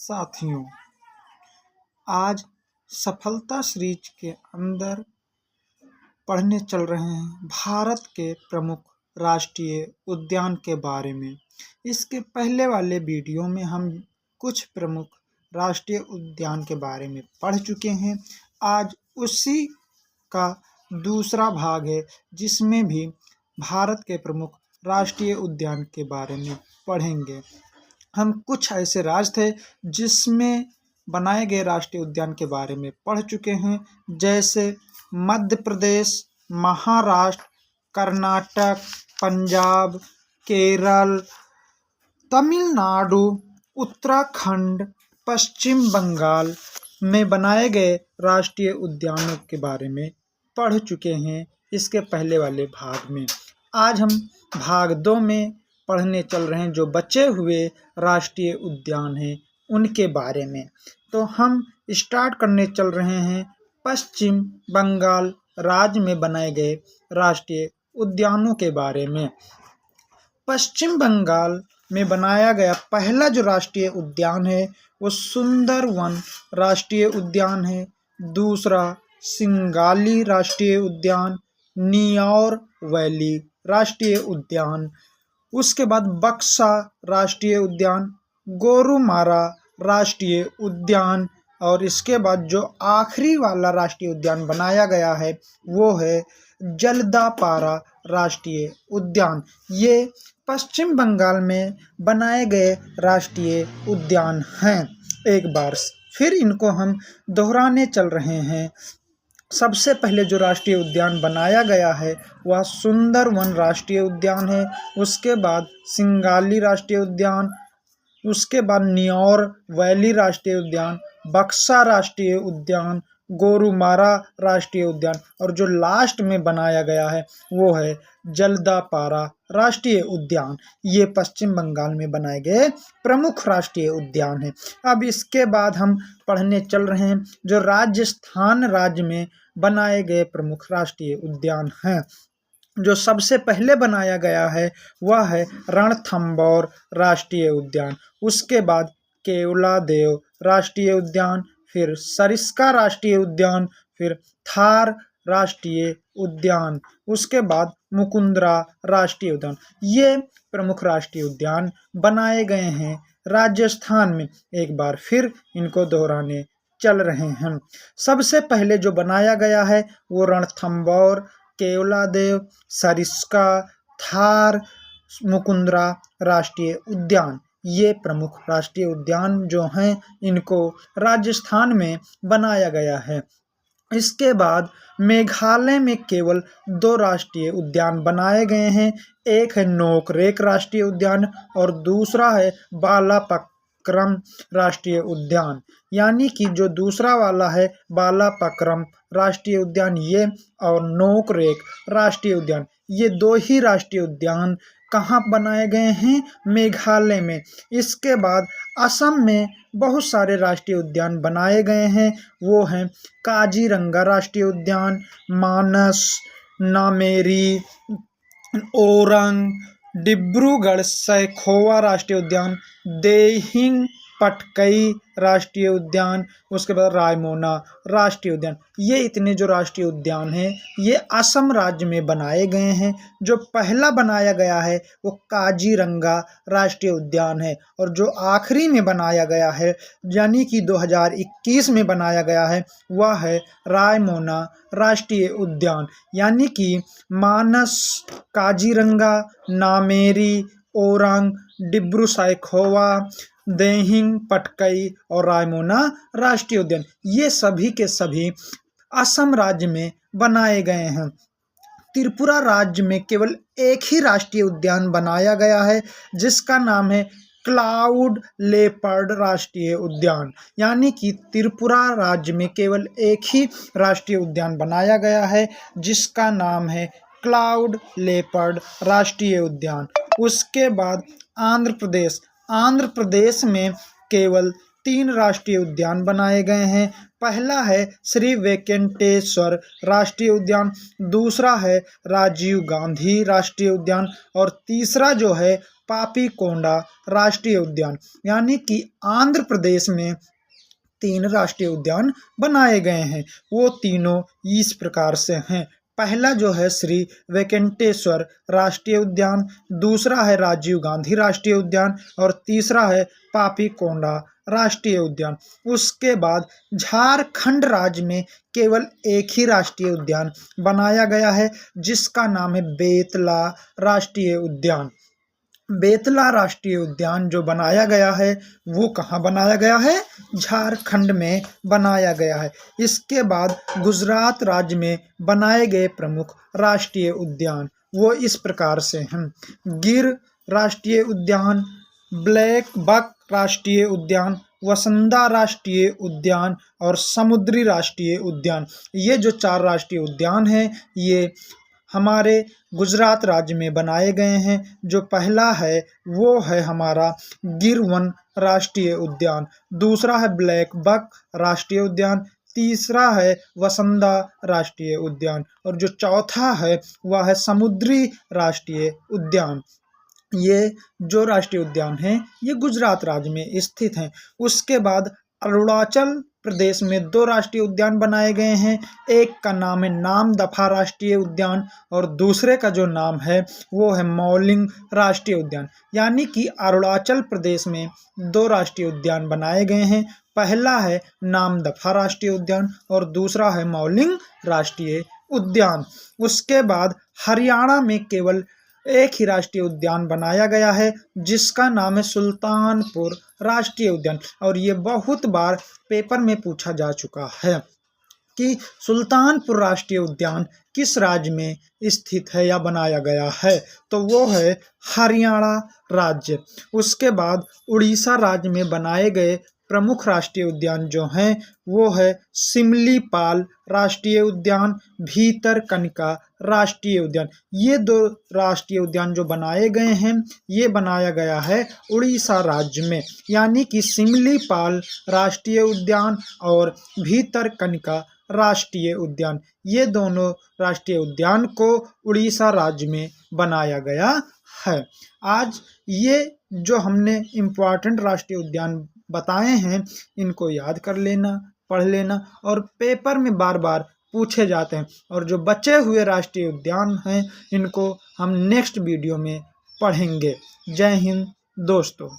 साथियों, आज सफलता सीरीज के अंदर पढ़ने चल रहे हैं भारत के प्रमुख राष्ट्रीय उद्यान के बारे में। इसके पहले वाले वीडियो में हम कुछ प्रमुख राष्ट्रीय उद्यान के बारे में पढ़ चुके हैं। आज उसी का दूसरा भाग है जिसमें भी भारत के प्रमुख राष्ट्रीय उद्यान के बारे में पढ़ेंगे। हम कुछ ऐसे राज्य थे जिसमें बनाए गए राष्ट्रीय उद्यान के बारे में पढ़ चुके हैं, जैसे मध्य प्रदेश, महाराष्ट्र, कर्नाटक, पंजाब, केरल, तमिलनाडु, उत्तराखंड, पश्चिम बंगाल में बनाए गए राष्ट्रीय उद्यानों के बारे में पढ़ चुके हैं इसके पहले वाले भाग में। आज हम भाग 2 में पढ़ने चल रहे हैं जो बचे हुए राष्ट्रीय उद्यान हैं उनके बारे में। तो हम स्टार्ट करने चल रहे हैं पश्चिम बंगाल राज्य में बनाए गए राष्ट्रीय उद्यानों के बारे में। पश्चिम बंगाल में बनाया गया पहला जो राष्ट्रीय उद्यान है वो सुंदरवन राष्ट्रीय उद्यान है। दूसरा सिंगाली राष्ट्रीय उद्यान, नीऔर वैली राष्ट्रीय उद्यान, उसके बाद बक्सा राष्ट्रीय उद्यान, गोरुमारा राष्ट्रीय उद्यान, और इसके बाद जो आखिरी वाला राष्ट्रीय उद्यान बनाया गया है वो है जलदापारा राष्ट्रीय उद्यान। ये पश्चिम बंगाल में बनाए गए राष्ट्रीय उद्यान हैं। एक बार फिर इनको हम दोहराने चल रहे हैं। सबसे पहले जो राष्ट्रीय उद्यान बनाया गया है वह सुंदरवन राष्ट्रीय उद्यान है। उसके बाद सिंगाली राष्ट्रीय उद्यान, उसके बाद नीऔर वैली राष्ट्रीय उद्यान, बक्सा राष्ट्रीय उद्यान, गोरुमारा राष्ट्रीय उद्यान, और जो लास्ट में बनाया गया है वो है जलदापारा राष्ट्रीय उद्यान। ये पश्चिम बंगाल में बनाए गए प्रमुख राष्ट्रीय उद्यान हैं। अब इसके बाद हम पढ़ने चल रहे हैं जो राजस्थान राज्य में बनाए गए प्रमुख राष्ट्रीय उद्यान हैं। जो सबसे पहले बनाया गया है वह है रणथंभौर राष्ट्रीय उद्यान, उसके बाद केवलादेव राष्ट्रीय उद्यान, फिर सरिस्का राष्ट्रीय उद्यान, फिर थार राष्ट्रीय उद्यान, उसके बाद मुकुंदरा राष्ट्रीय उद्यान। ये प्रमुख राष्ट्रीय उद्यान बनाए गए हैं राजस्थान में। एक बार फिर इनको दोहराने चल रहे हैं। सबसे पहले जो बनाया गया है वो रणथंभौर, केवलादेव, सरिस्का, थार, मुकुंदरा राष्ट्रीय उद्यान, ये प्रमुख राष्ट्रीय उद्यान जो हैं इनको राजस्थान में बनाया गया है। इसके बाद मेघालय में केवल 2 राष्ट्रीय उद्यान बनाए गए हैं। एक है नोकरेक राष्ट्रीय उद्यान और दूसरा है बालापक्रम राष्ट्रीय उद्यान। यानी कि जो दूसरा वाला है बालापक्रम राष्ट्रीय उद्यान ये और नोकरेक राष्ट्रीय उद्यान, ये 2 ही राष्ट्रीय उद्यान कहाँ बनाए गए हैं? मेघालय में। इसके बाद असम में बहुत सारे राष्ट्रीय उद्यान बनाए गए हैं। वो हैं काजीरंगा राष्ट्रीय उद्यान, मानस, नामेरी, ओरंग, डिब्रूगढ़ सैखोवा राष्ट्रीय उद्यान, देहिंग पटकई राष्ट्रीय उद्यान, उसके बाद रायमोना राष्ट्रीय उद्यान। ये इतने जो राष्ट्रीय उद्यान हैं ये असम राज्य में बनाए गए हैं। जो पहला बनाया गया है वो काजीरंगा राष्ट्रीय उद्यान है और जो आखिरी में बनाया गया है यानी कि 2021 में बनाया गया है वह है रायमोना राष्ट्रीय उद्यान। यानी कि मानस, काजीरंगा, नामेरी, ओरंग, डिब्रू सैखोवा, देहिंग पटकई और रायमोना राष्ट्रीय उद्यान ये सभी के सभी असम राज्य में बनाए गए हैं। त्रिपुरा राज्य में केवल एक ही राष्ट्रीय उद्यान बनाया गया है जिसका नाम है क्लाउड लेपर्ड राष्ट्रीय उद्यान। यानी कि त्रिपुरा राज्य में केवल एक ही राष्ट्रीय उद्यान बनाया गया है जिसका नाम है क्लाउड लेपर्ड राष्ट्रीय उद्यान। उसके बाद आंध्र प्रदेश में केवल 3 राष्ट्रीय उद्यान बनाए गए हैं। पहला है श्री वेंकटेश्वर राष्ट्रीय उद्यान, दूसरा है राजीव गांधी राष्ट्रीय उद्यान और तीसरा जो है पापीकोंडा राष्ट्रीय उद्यान। यानी कि आंध्र प्रदेश में 3 राष्ट्रीय उद्यान बनाए गए हैं। वो तीनों इस प्रकार से हैं। पहला जो है श्री वेंकटेश्वर राष्ट्रीय उद्यान, दूसरा है राजीव गांधी राष्ट्रीय उद्यान और तीसरा है पापीकोंडा राष्ट्रीय उद्यान। उसके बाद झारखंड राज्य में केवल एक ही राष्ट्रीय उद्यान बनाया गया है, जिसका नाम है बेतला राष्ट्रीय उद्यान। बेतला राष्ट्रीय उद्यान जो बनाया गया है वो कहाँ बनाया गया है? झारखंड में बनाया गया है। इसके बाद गुजरात राज्य में बनाए गए प्रमुख राष्ट्रीय उद्यान वो इस प्रकार से हैं: गिर राष्ट्रीय उद्यान, ब्लैक बक राष्ट्रीय उद्यान, वसंदा राष्ट्रीय उद्यान और समुद्री राष्ट्रीय उद्यान। ये जो 4 राष्ट्रीय उद्यान हैं ये हमारे गुजरात राज्य में बनाए गए हैं। जो पहला है वो है हमारा गिर वन राष्ट्रीय उद्यान, दूसरा है ब्लैक बक राष्ट्रीय उद्यान, तीसरा है वसंदा राष्ट्रीय उद्यान और जो चौथा है वह है समुद्री राष्ट्रीय उद्यान। ये जो राष्ट्रीय उद्यान हैं ये गुजरात राज्य में स्थित हैं। उसके बाद अरुणाचल प्रदेश में 2 राष्ट्रीय उद्यान बनाए गए हैं। एक का नाम है नामदफा राष्ट्रीय उद्यान और दूसरे का जो नाम है वो है मौलिंग राष्ट्रीय उद्यान। यानी कि अरुणाचल प्रदेश में 2 राष्ट्रीय उद्यान बनाए गए हैं। पहला है नामदफा राष्ट्रीय उद्यान और दूसरा है मौलिंग राष्ट्रीय उद्यान। उसके बाद हरियाणा में केवल एक ही राष्ट्रीय उद्यान बनाया गया है, जिसका नाम है सुल्तानपुर राष्ट्रीय उद्यान। और ये बहुत बार पेपर में पूछा जा चुका है कि सुल्तानपुर राष्ट्रीय उद्यान किस राज्य में स्थित है या बनाया गया है, तो वो है हरियाणा राज्य। उसके बाद उड़ीसा राज्य में बनाए गए प्रमुख राष्ट्रीय उद्यान जो हैं वो है सिमलीपाल राष्ट्रीय उद्यान, भीतरकनिका राष्ट्रीय उद्यान। ये 2 राष्ट्रीय उद्यान जो बनाए गए हैं ये बनाया गया है उड़ीसा राज्य में। यानी कि सिमलीपाल राष्ट्रीय उद्यान और भीतरकनिका राष्ट्रीय उद्यान, ये दोनों राष्ट्रीय उद्यान को उड़ीसा राज्य में बनाया गया है। आज ये जो हमने इम्पोर्टेंट राष्ट्रीय उद्यान बताए हैं इनको याद कर लेना, पढ़ लेना और पेपर में बार बार पूछे जाते हैं। और जो बचे हुए राष्ट्रीय उद्यान हैं इनको हम नेक्स्ट वीडियो में पढ़ेंगे। जय हिंद दोस्तों।